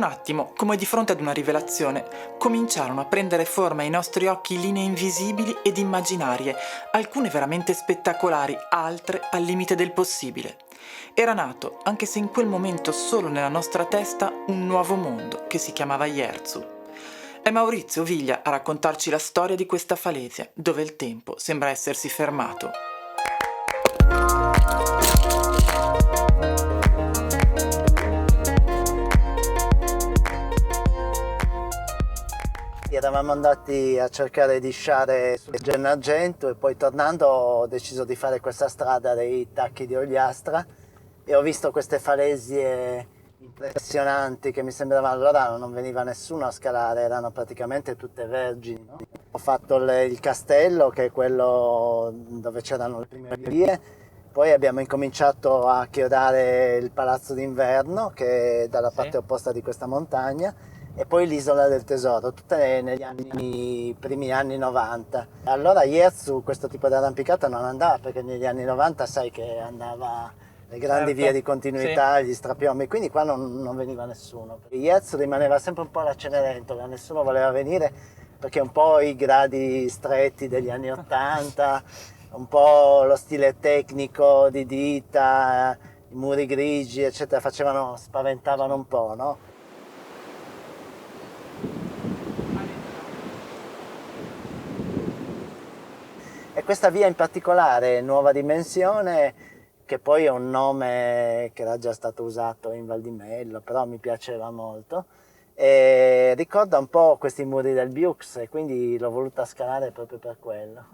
attimo, come di fronte ad una rivelazione, cominciarono a prendere forma ai nostri occhi linee invisibili ed immaginarie, alcune veramente spettacolari, altre al limite del possibile. Era nato, anche se in quel momento solo nella nostra testa, un nuovo mondo che si chiamava Ierzu. È Maurizio Viglia a raccontarci la storia di questa falesia, dove il tempo sembra essersi fermato. Eravamo andati a cercare di sciare sul Gennargentu e poi tornando ho deciso di fare questa strada dei Tacchi di Ogliastra e ho visto queste falesie impressionanti che mi sembravano, allora non veniva nessuno a scalare, erano praticamente tutte vergini, no? Ho fatto il castello, che è quello dove c'erano le prime vie, poi abbiamo incominciato a chiodare il Palazzo d'Inverno, che è dalla parte opposta di questa montagna, e poi l'isola del tesoro, tutte negli primi anni 90. Allora Ierzu questo tipo di arrampicata non andava, perché negli anni 90 sai che andava le grandi vie di continuità, gli strapiomi, quindi qua non veniva nessuno. Ierzu rimaneva sempre un po' la Cenerentola, nessuno voleva venire perché un po' i gradi stretti degli anni 80, un po' lo stile tecnico di Dita, i muri grigi eccetera, spaventavano un po', no? E questa via in particolare, Nuova Dimensione, che poi è un nome che era già stato usato in Val di Mello, però mi piaceva molto, e ricorda un po' questi muri del Biux, e quindi l'ho voluta scalare proprio per quello.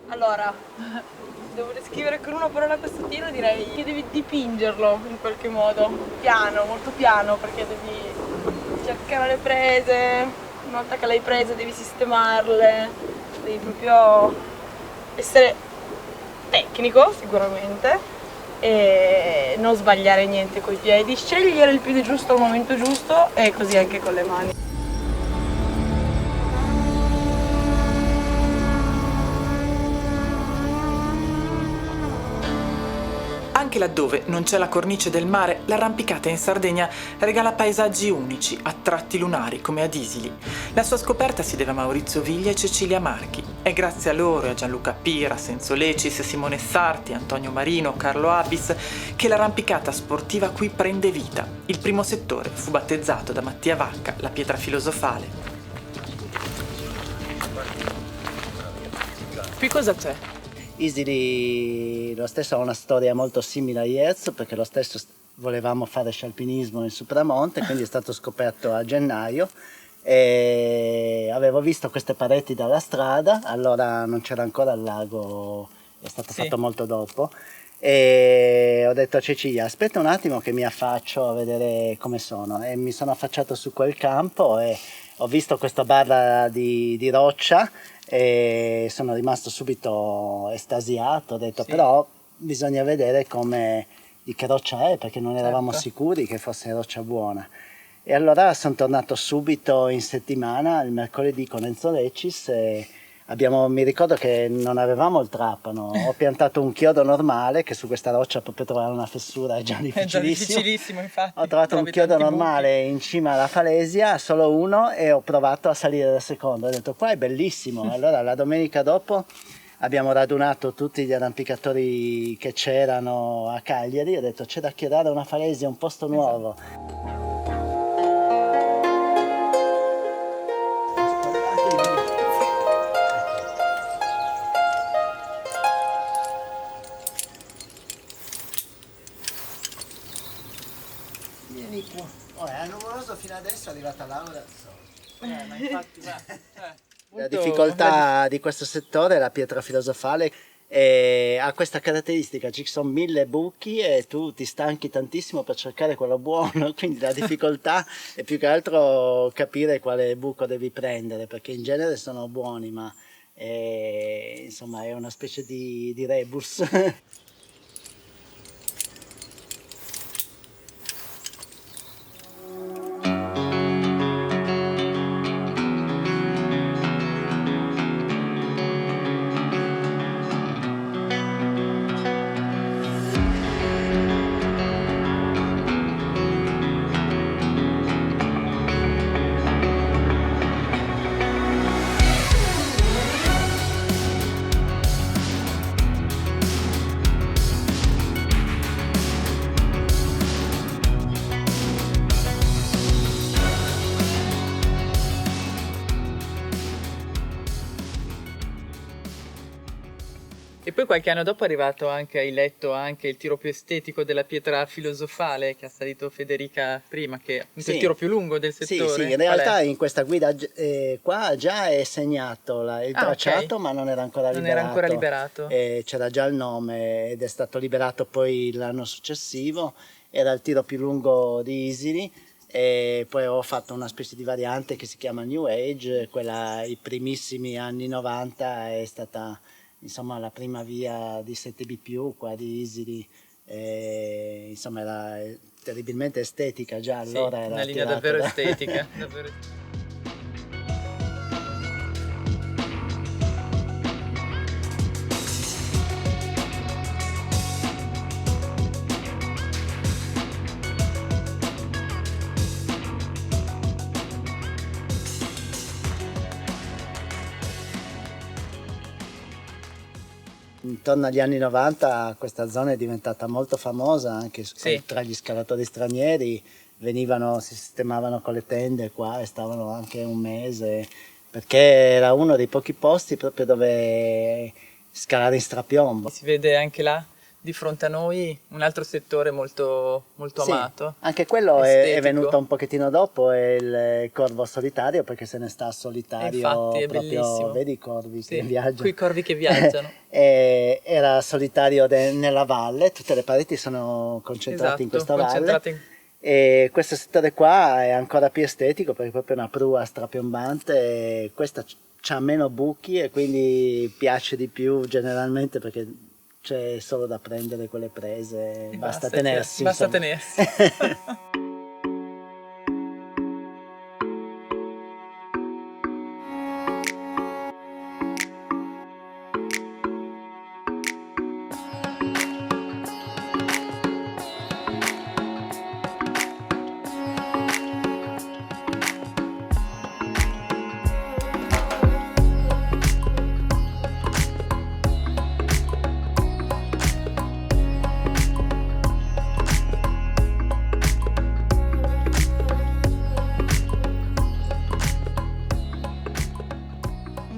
Allora, devo descrivere con una parola questo tiro, direi che devi dipingerlo in qualche modo, piano, molto piano, perché devi cercare le prese, una volta che le hai prese devi sistemarle, devi proprio essere tecnico sicuramente e non sbagliare niente coi piedi, scegliere il piede giusto al momento giusto e così anche con le mani. Anche laddove non c'è la cornice del mare, l'arrampicata in Sardegna regala paesaggi unici, a tratti lunari come ad Isili. La sua scoperta si deve a Maurizio Viglia e Cecilia Marchi. È grazie a loro e a Gianluca Pira, Senso Lecis, Simone Sarti, Antonio Marino, Carlo Abis che l'arrampicata sportiva qui prende vita. Il primo settore fu battezzato da Mattia Vacca, la pietra filosofale. Qui cosa c'è? Isili lo stesso ha una storia molto simile a Ierzu, perché lo stesso volevamo fare scialpinismo in Supramonte, quindi è stato scoperto a gennaio e avevo visto queste pareti dalla strada, allora non c'era ancora il lago, è stato fatto molto dopo, e ho detto a Cecilia aspetta un attimo che mi affaccio a vedere come sono, e mi sono affacciato su quel campo e ho visto questa barra di roccia e sono rimasto subito estasiato, ho detto però bisogna vedere di che roccia è, perché non eravamo sicuri che fosse roccia buona. E allora sono tornato subito in settimana, il mercoledì con Enzo Lecis, e mi ricordo che non avevamo il trapano, ho piantato un chiodo normale, che su questa roccia proprio trovare una fessura è già difficilissimo. È già difficilissimo, infatti. Ho trovato un chiodo normale in cima alla falesia, solo uno, e ho provato a salire dal secondo, ho detto qua è bellissimo. Allora la domenica dopo abbiamo radunato tutti gli arrampicatori che c'erano a Cagliari e ho detto c'è da creare una falesia, un posto nuovo. Vieni qua. Oh, è nuvoloso fino adesso, è arrivata Laura. Ma infatti, La difficoltà di questo settore è la pietra filosofale e ha questa caratteristica, ci sono 1000 buchi e tu ti stanchi tantissimo per cercare quello buono, quindi la difficoltà è più che altro capire quale buco devi prendere, perché in genere sono buoni, ma insomma è una specie di rebus. E poi qualche anno dopo è arrivato anche, hai letto anche il tiro più estetico della pietra filosofale che ha salito Federica prima, che è appunto il tiro più lungo del settore. Sì, in realtà in questa guida qua già è segnato il tracciato, okay, ma non era ancora liberato. Non era ancora liberato. C'era già il nome ed è stato liberato poi l'anno successivo, era il tiro più lungo di Isili. E poi ho fatto una specie di variante che si chiama New Age, quella i primissimi anni 90 è stata insomma la prima via di 7B+, qua di Isili, insomma era terribilmente estetica già allora. Sì, era una linea davvero estetica. Davvero. Intorno agli anni 90 questa zona è diventata molto famosa anche tra gli scalatori stranieri, venivano, si sistemavano con le tende qua e stavano anche un mese, perché era uno dei pochi posti proprio dove scalare in strapiombo. Si vede anche là di fronte a noi un altro settore molto, molto amato. Anche quello è venuto un pochettino dopo, è il corvo solitario, perché se ne sta solitario. Infatti è proprio, bellissimo. Vedi i corvi che viaggiano. Quei corvi che viaggiano. Era solitario nella valle, tutte le pareti sono concentrate in questa valle. E questo settore qua è ancora più estetico perché è proprio una prua strapiombante, e questa ha meno buchi e quindi piace di più generalmente perché c'è solo da prendere quelle prese, basta tenersi. Basta tenersi.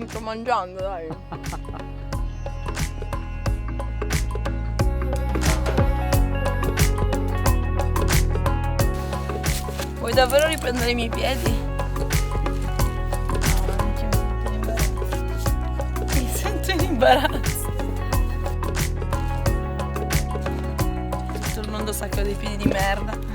Sto mangiando, dai. Vuoi davvero riprendere i miei piedi? No, non ci mi sento in imbarazzo. Tutto il mondo sa che ho dei piedi di merda.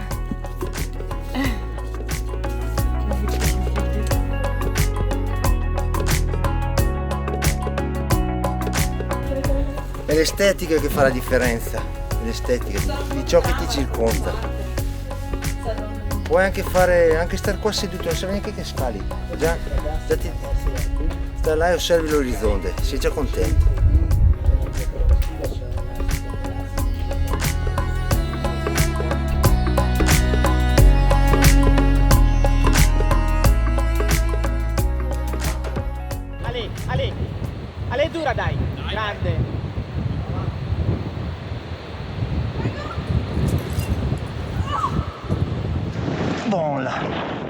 È l'estetica che fa la differenza, è l'estetica di ciò che ti circonda. Puoi anche stare qua seduto, non serve neanche che scali, già ti stai là e osservi l'orizzonte, sei già contento. Ale dura dai, grande. Buon là.